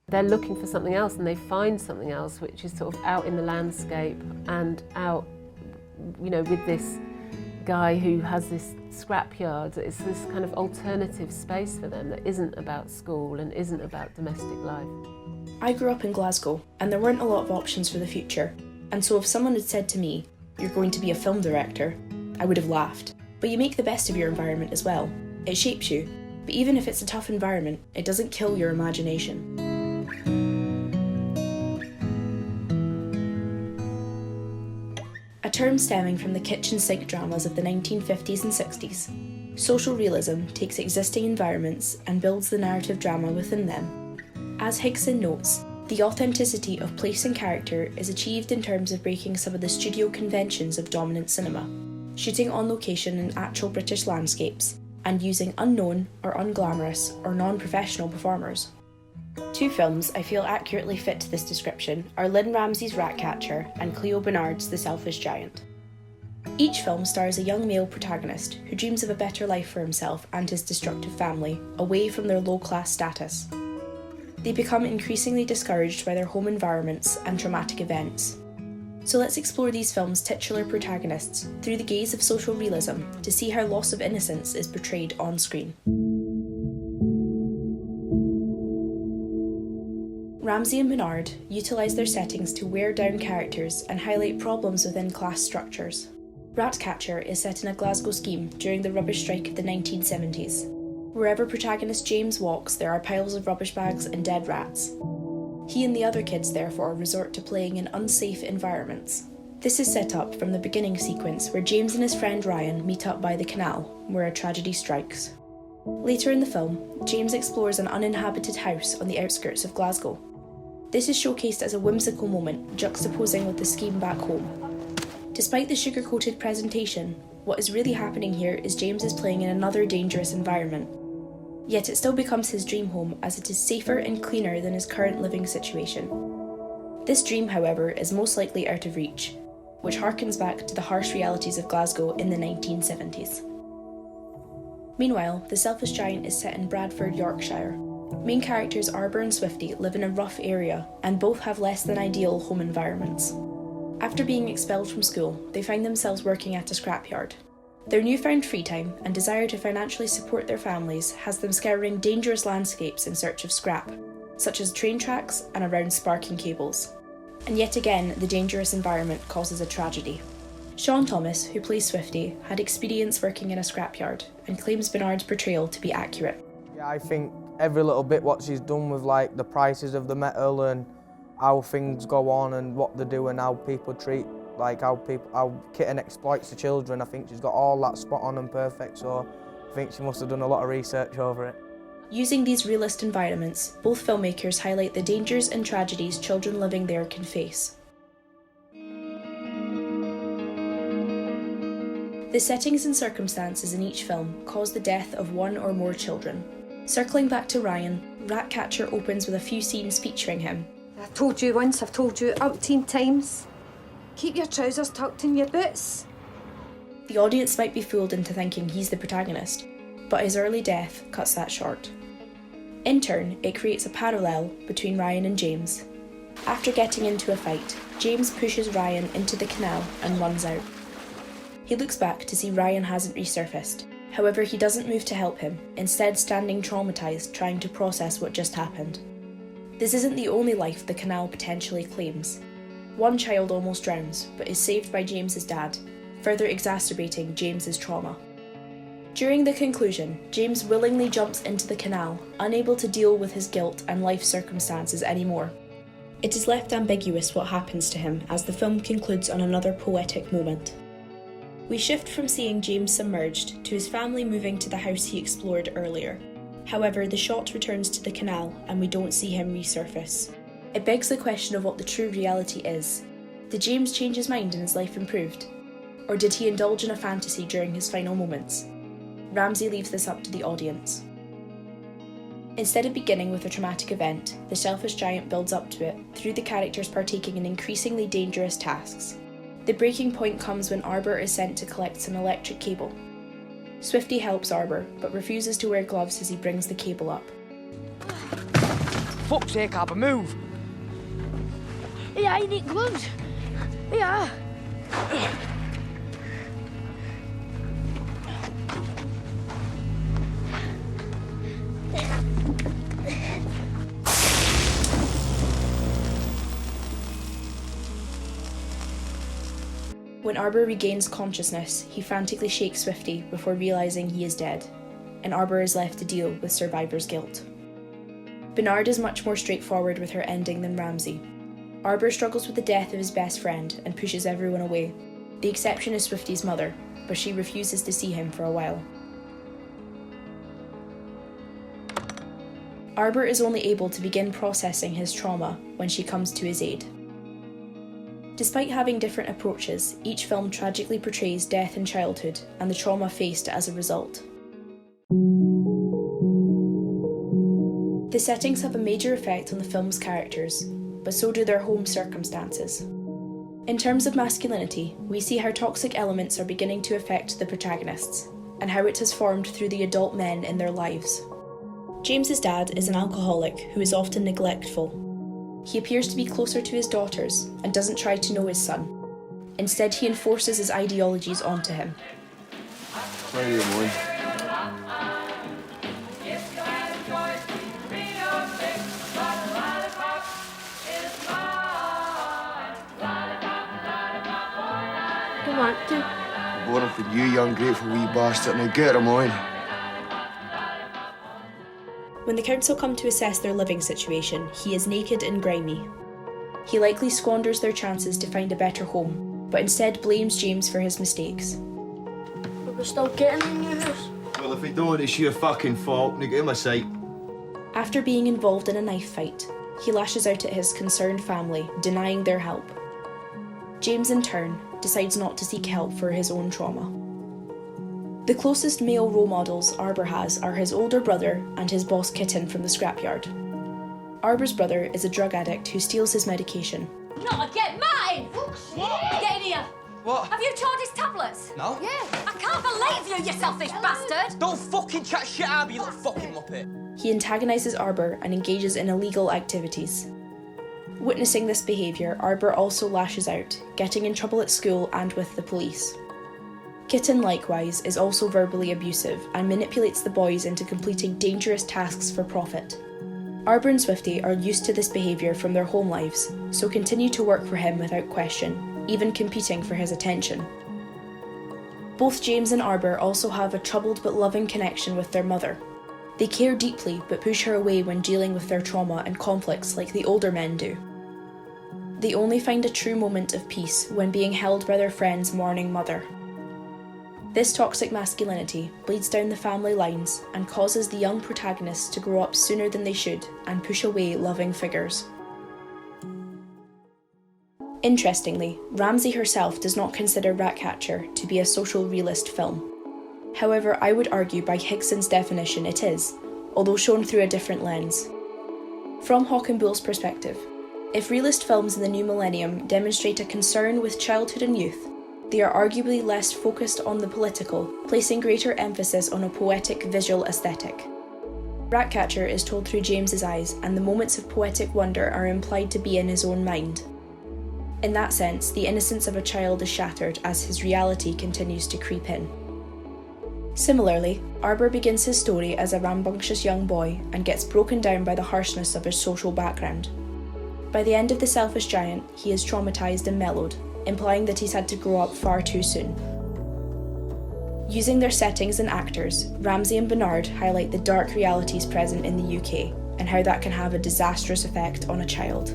They're looking for something else and they find something else which is sort of out in the landscape and out, you know, with this guy who has this scrapyard. It's this kind of alternative space for them that isn't about school and isn't about domestic life. I grew up in Glasgow and there weren't a lot of options for the future, and so if someone had said to me, "You're going to be a film director," I would have laughed. But you make the best of your environment as well. It shapes you, but even if it's a tough environment, it doesn't kill your imagination. A term stemming from the kitchen sink dramas of the 1950s and 60s, social realism takes existing environments and builds the narrative drama within them. As Higson notes, the authenticity of place and character is achieved in terms of breaking some of the studio conventions of dominant cinema, shooting on location in actual British landscapes, and using unknown or unglamorous or non-professional performers. Two films I feel accurately fit this description are Lynne Ramsay's Ratcatcher and Cleo Bernard's The Selfish Giant. Each film stars a young male protagonist who dreams of a better life for himself and his destructive family, away from their low-class status. They become increasingly discouraged by their home environments and traumatic events. So let's explore these films' titular protagonists through the gaze of social realism to see how loss of innocence is portrayed on screen. Ramsay and Bernard utilise their settings to wear down characters and highlight problems within class structures. Ratcatcher is set in a Glasgow scheme during the rubbish strike of the 1970s. Wherever protagonist James walks, there are piles of rubbish bags and dead rats. He and the other kids therefore resort to playing in unsafe environments. This is set up from the beginning sequence where James and his friend Ryan meet up by the canal, where a tragedy strikes. Later in the film, James explores an uninhabited house on the outskirts of Glasgow. This is showcased as a whimsical moment, juxtaposing with the scheme back home. Despite the sugar-coated presentation, what is really happening here is James is playing in another dangerous environment. Yet it still becomes his dream home as it is safer and cleaner than his current living situation. This dream, however, is most likely out of reach, which harkens back to the harsh realities of Glasgow in the 1970s. Meanwhile, The Selfish Giant is set in Bradford, Yorkshire. Main characters Arbor and Swifty live in a rough area and both have less than ideal home environments. After being expelled from school, they find themselves working at a scrapyard. Their newfound free time and desire to financially support their families has them scouring dangerous landscapes in search of scrap, such as train tracks and around sparking cables. And yet again, the dangerous environment causes a tragedy. Sean Thomas, who plays Swifty, had experience working in a scrapyard and claims Bernard's portrayal to be accurate. Yeah, I think every little bit what she's done with like the prices of the metal and how things go on and what they do and how people treat, like how Kitten exploits the children. I think she's got all that spot on and perfect, so I think she must have done a lot of research over it. Using these realist environments, both filmmakers highlight the dangers and tragedies children living there can face. The settings and circumstances in each film cause the death of one or more children. Circling back to Ryan, Ratcatcher opens with a few scenes featuring him. I've told you once, I've told you umpteen times. Keep your trousers tucked in your boots. The audience might be fooled into thinking he's the protagonist, but his early death cuts that short. In turn, it creates a parallel between Ryan and James. After getting into a fight, James pushes Ryan into the canal and runs out. He looks back to see Ryan hasn't resurfaced. However, he doesn't move to help him, instead standing traumatised trying to process what just happened. This isn't the only life the canal potentially claims. One child almost drowns, but is saved by James's dad, further exacerbating James's trauma. During the conclusion, James willingly jumps into the canal, unable to deal with his guilt and life circumstances anymore. It is left ambiguous what happens to him as the film concludes on another poetic moment. We shift from seeing James submerged to his family moving to the house he explored earlier. However, the shot returns to the canal and we don't see him resurface. It begs the question of what the true reality is. Did James change his mind and his life improved? Or did he indulge in a fantasy during his final moments? Ramsay leaves this up to the audience. Instead of beginning with a traumatic event, The Selfish Giant builds up to it through the characters partaking in increasingly dangerous tasks. The breaking point comes when Arbor is sent to collect some electric cable. Swifty helps Arbor, but refuses to wear gloves as he brings the cable up. fuck's sake, Arbor, move! Yeah, I need gloves. Yeah. When Arbor regains consciousness, he frantically shakes Swifty before realising he is dead, and Arbor is left to deal with survivor's guilt. Bernard is much more straightforward with her ending than Ramsey. Arbor struggles with the death of his best friend and pushes everyone away. The exception is Swifty's mother, but she refuses to see him for a while. Arbor is only able to begin processing his trauma when she comes to his aid. Despite having different approaches, each film tragically portrays death in childhood and the trauma faced as a result. The settings have a major effect on the film's characters, but so do their home circumstances. In terms of masculinity, we see how toxic elements are beginning to affect the protagonists, and how it has formed through the adult men in their lives. James's dad is an alcoholic who is often neglectful. He appears to be closer to his daughters and doesn't try to know his son. Instead, he enforces his ideologies onto him. Where are you going? Come on, do. Born for you, you ungrateful wee bastard. Now get her, mine. When the council come to assess their living situation, he is naked and grimy. He likely squanders their chances to find a better home, but instead blames James for his mistakes. But we're still getting a new house. Well, if we don't, it's your fucking fault. Now get in my sight. After being involved in a knife fight, he lashes out at his concerned family, denying their help. James, in turn, decides not to seek help for his own trauma. The closest male role models Arbor has are his older brother and his boss Kitten from the scrapyard. Arbor's brother is a drug addict who steals his medication. Not again, Martin! What? Get in here! What? Have you tried his tablets? No? Yeah. I can't believe you selfish bastard! Don't fucking chat shit, Arbor, you little fucking muppet. He antagonises Arbor and engages in illegal activities. Witnessing this behaviour, Arbor also lashes out, getting in trouble at school and with the police. Kitten, likewise, is also verbally abusive and manipulates the boys into completing dangerous tasks for profit. Arbor and Swifty are used to this behaviour from their home lives, so continue to work for him without question, even competing for his attention. Both James and Arbor also have a troubled but loving connection with their mother. They care deeply but push her away when dealing with their trauma and conflicts like the older men do. They only find a true moment of peace when being held by their friend's mourning mother. This toxic masculinity bleeds down the family lines and causes the young protagonists to grow up sooner than they should and push away loving figures. Interestingly, Ramsey herself does not consider Ratcatcher to be a social realist film. However, I would argue by Higson's definition it is, although shown through a different lens. From Hawk and Bull's perspective, if realist films in the new millennium demonstrate a concern with childhood and youth, they are arguably less focused on the political, placing greater emphasis on a poetic visual aesthetic. Ratcatcher is told through James's eyes, and the moments of poetic wonder are implied to be in his own mind. In that sense, the innocence of a child is shattered as his reality continues to creep in. Similarly, Arbor begins his story as a rambunctious young boy and gets broken down by the harshness of his social background. By the end of The Selfish Giant, he is traumatised and mellowed, implying that he's had to grow up far too soon. Using their settings and actors, Ramsey and Bernard highlight the dark realities present in the UK and how that can have a disastrous effect on a child.